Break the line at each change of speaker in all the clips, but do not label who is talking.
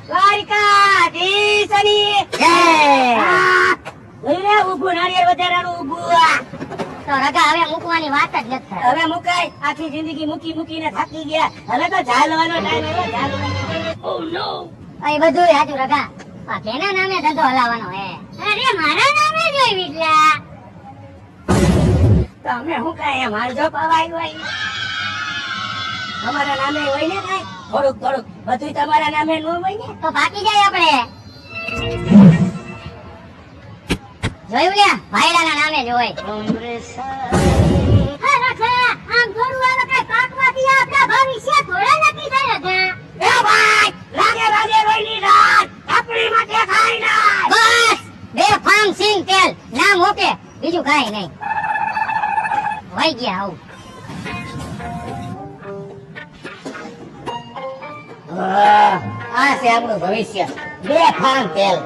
દ્વારિકાધીશની જય. લઈને ઊભું નાળિયેર વધારાનું ઊભું.
તો રગા હવે મૂકવાની વાત જ નથી થઈ.
હવે મુકાય. આખી જિંદગી મૂકીને થાકી ગયા. હવે તો ઝાલવાનો ટાઈમ આવ્યો. ઝાલવાનો. ઓ નો.
એ બધું હાજુ રગા. આ કેના નામે ધંધો હલાવવાનો હે? અરે મારા નામે જ હોય વિટલા.
તમે હું કાંઈ એમ હાલજો પવાયું હોય. તમારા નામે હોય ને કાંઈ થોડુંક બધું તમારા નામે ન હોય ને
તો બાકી જાય આપણે. જોયું ને ભાઈડાના નામે જ હોય. હા રખા આમ થોડું આવે કઈ પાકવાથી આપણા ભવિષ્ય થોડા નક્કી થાય રખા.
એ ભાઈ લાગે રોઈની રાત આપણી માટે ખાઈ ના.
બસ બે ફાર્મ સિંગ તેલ નામ ઓકે બીજું કાઈ નહીં. વઈ ગયા આવું.
આ છે આપણું ભવિષ્ય. બે ફાર્મ તેલ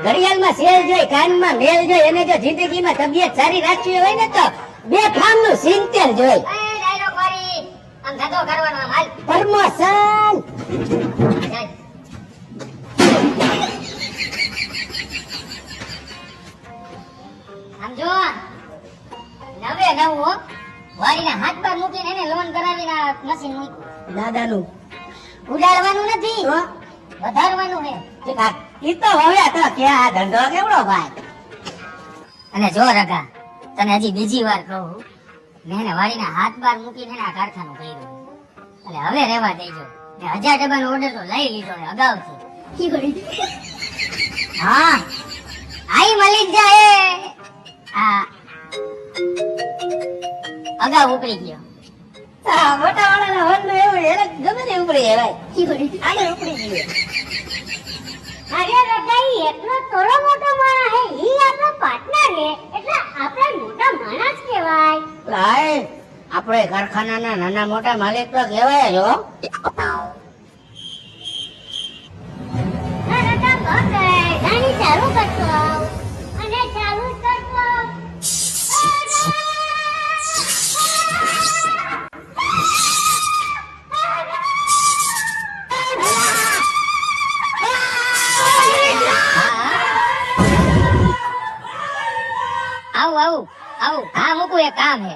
ઘડિયાળમાં સેલ જોઈ કાનમાં મેલ જોઈ અને જો જિંદગીમાં તબિયત સારી રાખવી હોય ને તો બે ફાર્મ નું સિંગ તેલ જોઈ.
એ ડાયલોગ વાળી આમ ધંધો કરવાનો આમ હાલ.
પ્રમોશન.
સમજો નવે નવું વાડીના હાથ પર મૂકીને એને લોન કરાવીને મશીન મૂક્યું.
દાદાનું
ઉડાડવાનું નથી વધારવાનું હે.
ઈ તો હવે તો કે આ ધંધો કેવડો ભાઈ.
અને જો રગા તને હજી બીજી વાર કહું મેં એને વાડીના હાથ બાર મૂકીને આ કારખાનું કર્યું એટલે હવે રહેવા દેજો. 1000 ડબ્બાનો ઓર્ડર તો લઈ લીધો હે અગાઉથી. હા આઈ મળી જ જાય. આ અગાઉ ઉપડી ગયો.
મોટા વાળાના વનનું એવું એને ગમે તે ઉપડી જાય ભાઈ. આને ઉપડી ગયો.
અરે રગાઈ એટલો થોડો મોટો માણસ હે ઈ આપણો પાર્ટનર હે એટલે આપણે મોટા માણસ કહેવાય.
લાય આપણે કારખાનાના નાના મોટા માલિક તો કહેવાય જ હો.
રગા બસ ગાડી ચાલુ કરતો અને ચાલુ કરતો. આવું હા મૂકું એક કામ હે.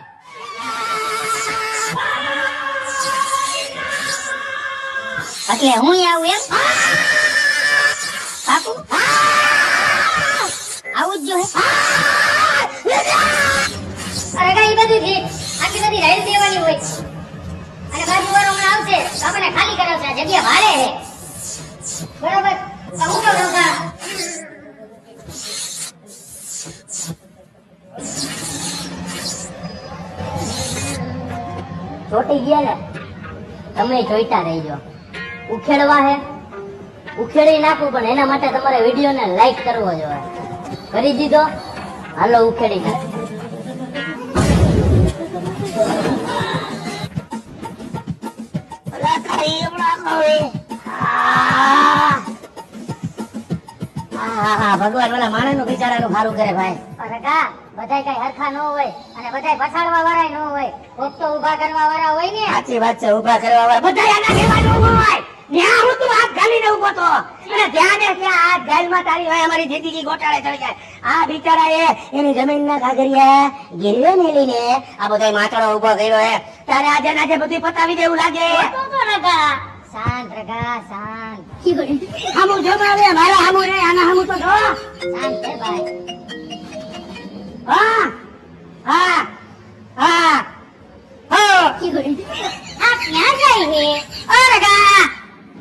એટલે હું આવું એમ કાકુ આવું જ જો હે. અરે કઈ બધું છે આખી બધી રાઈડ દેવાની હોય અને બાજુ વાળો હમણાં આવશે તો આપણને ખાલી કરાવશે. આ જગ્યા ભાડે હે બરાબર. મૂકો ડોકા. ચોટી ગયા ને તમે જોઈતા રહેજો. ઉખેડવા હે ઉખેડી નાખું પણ એના માટે તમારે વિડીયોને લાઈક કરવો જોઈએ. કરી દીધો હાલો ઉખેડી નાખ.
ભગવાન ઓલા માણસ નું બિચારાનું સારું કરે ભાઈ.
અરે કા બધાય કઈ હરખા ન હોય અને બધાય પછાડવા વાળા ન હોય. કોક તો ઊભા કરવા વાળા હોય ને.
સાચી વાત છે. ઊભા કરવા વાળા બધા આના જેવાનું હોય. ત્યાં હું તું હાથ ઘાલીને ઊભો તો અને ત્યાં ને ત્યાં હાથ ઘાલમાં તારી હોય અમારી જિંદગી ગોટાળે ચડી જાય. આ બિચારાએ એની જમીનના કાગરિયા ગીરવે મેલીને આ બધો માથડો ઊભો કર્યો હે. તારે આજે નાજે બધું પતાવી દેવું લાગે.
શાંત રગા શાંત.
હામું જમાવે મારા હામું રે આના હામું તો જો.
શાંત છે ભાઈ.
હા હા હા
આ ક્યાં જાય હે? ઓ રગા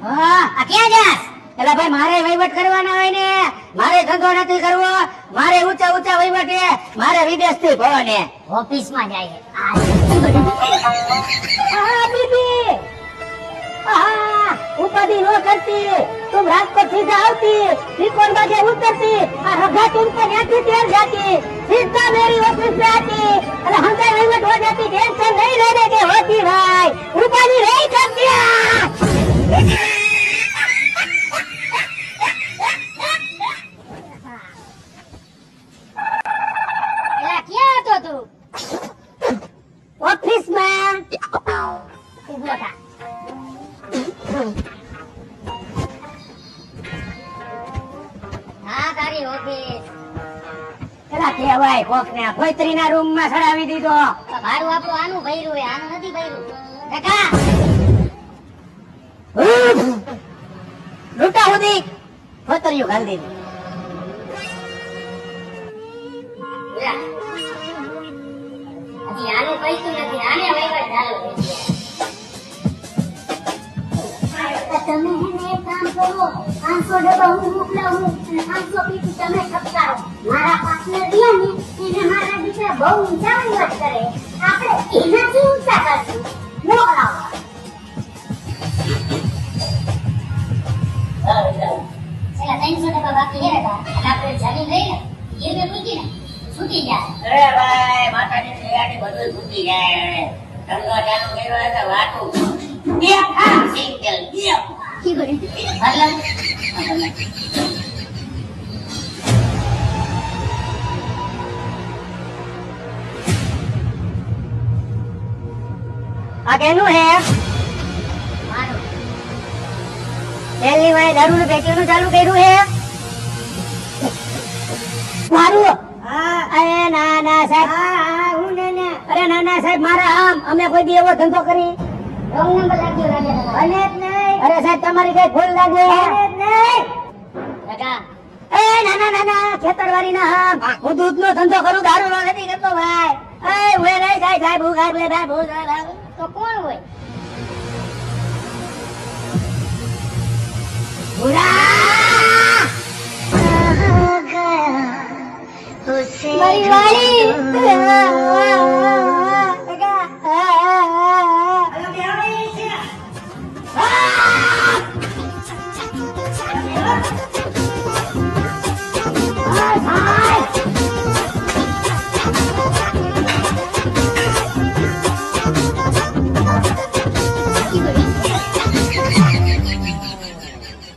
હા
આ ક્યાં જાસ?
એલા ભાઈ મારે વહીવટ કરવાના હોય ને. મારે ધંધો નથી કરવો. મારે ઊંચા વહીવટ હે. મારે વિદેશ થી ભવને
ઓફિસમાં જાય
હા બીબી ઉપાધિ નો કરતી. तुम राजकोट सीधा આવતી त्रिकोण बागे उतरती और रघा तुमको न्याती तेल जाती सीधा मेरी ऑफिस में आती अरे हमसे वहीवट हो जाती. टेंशन नहीं लेने के होती भाई. उपाधि नहीं करती.
એલા ક્યાં હતો તું?
ऑफिस में
ઉભો થા. મારી ઓફિસ.
પેલા કહેવાય કોકને ભોંયતરીના રૂમમાં સડાવી દીધો.
ભાડું આપણું આનું ભર્યું હે, આનું નથી ભર્યું. કાકા
લૂંટા સુધી ભોંયતરીયું ઘાલી દીધું.
લા. હજી આનું પૈસું નથી, આને વહીવટ ચાલુ છે.
તમે એને એક કામ કરો, 500 ડબ્બા હું મોકલાવું અને 500 પીસ તમે ખપકારો. મારા પાર્ટનર રહ્યા ને એને મારા દીકરા બહુ ઊંચા વહીવટ કરે, આપણે એનાથી ઊંચા કરશું. મોકલાવો.
છેલ્લા 300 ડબ્બા બાકી છે કાકા. એટલે આપણે જમીન લઈ લે, ગીરવે મૂકીને છૂટી જાય.
અરે ભાઈ માતાજી દયાથી બધું છૂટી જાય. ધંધો ચાલુ કર્યો એટલે વાતું સિંગલ આ કેનું હે
મારું.
પહેલી વાર દારૂની પેટીનું ચાલુ કર્યું હે મારું. અરે ના ના સાહેબ, હું ને અરે ના ના સાહેબ, મારા આમ અમે કોઈ દી એવો ધંધો કરી
રોંગ નંબર લાગ્યો લાગે તમારો.
અને જ નહીં. અરે સાહેબ તમારી કઈ ભૂલ લાગે નહીં.
કાકા
એ ના ના ના ના ખેતરવાડી ના આમ હું દૂધનો ધંધો કરું, દારૂનો નથી કરતો ભાઈ. એ હું નહીં જાય સાહેબ, હું ગાય ભાઈ ભૂલ થાય.
તો કોણ હોય?
મારી વાળી. કાકા.